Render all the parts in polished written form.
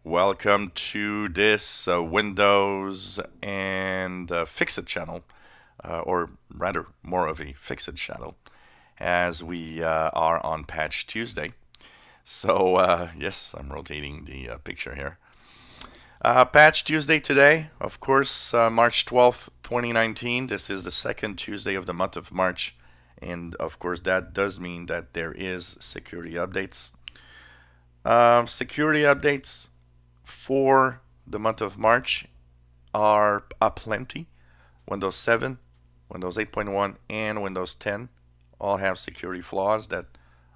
Welcome to this Windows and Fixit channel, or rather more of a Fixit channel, as we are on Patch Tuesday. So yes, I'm rotating the picture here. Patch Tuesday today, of course, March 12th, 2019. This is the second Tuesday of the month of March, and of course that does mean that there is security updates. Security updates for the month of March are aplenty. Windows 7, Windows 8.1, and Windows 10 all have security flaws that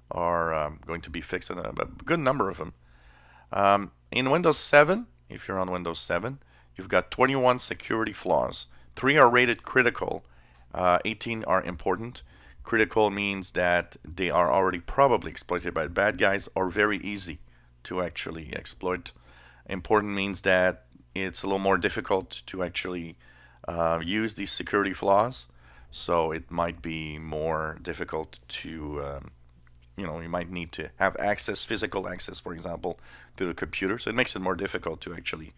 are going to be fixed, and a good number of them. In Windows 7, if you're on Windows 7, you've got 21 security flaws. 3 are rated critical, 18 are important. Critical means that they are already probably exploited by bad guys or very easy to actually exploit. Important means that it's a little more difficult to actually use these security flaws, so it might be more difficult to, you might need to have access, physical access, for example, to the computer. So it makes it more difficult to actually,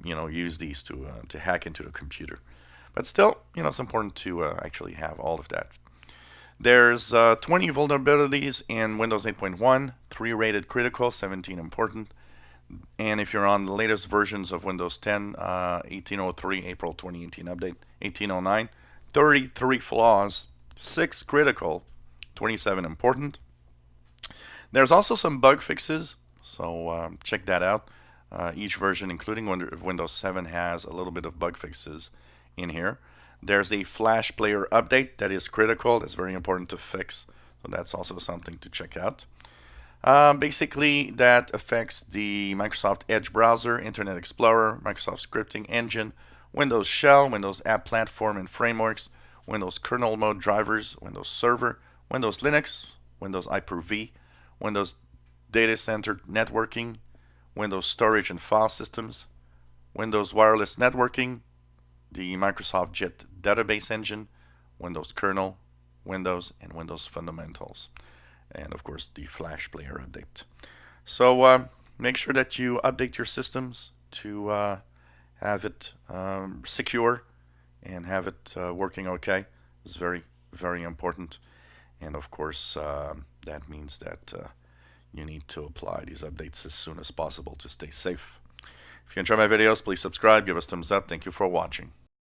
use these to hack into the computer. But still, it's important to actually have all of that. There's 20 vulnerabilities in Windows 8.1, 3 rated critical, 17 important. And if you're on the latest versions of Windows 10, 1803, April 2018 update, 1809, 33 flaws, 6 critical, 27 important. There's also some bug fixes, so check that out. Each version, including Windows 7, has a little bit of bug fixes in here. There's a Flash player update that is critical, that's very important to fix, so that's also something to check out. Basically, that affects the Microsoft Edge browser, Internet Explorer, Microsoft Scripting Engine, Windows Shell, Windows App Platform and Frameworks, Windows Kernel Mode drivers, Windows Server, Windows Linux, Windows Hyper-V, Windows Data Center Networking, Windows Storage and File Systems, Windows Wireless Networking, the Microsoft JET Database Engine, Windows Kernel, Windows, and Windows Fundamentals. And of course the Flash player update. So make sure that you update your systems to have it secure and have it working okay. It's very, very important. And of course that means that you need to apply these updates as soon as possible to stay safe. If you enjoy my videos, please subscribe, give us a thumbs up. Thank you for watching.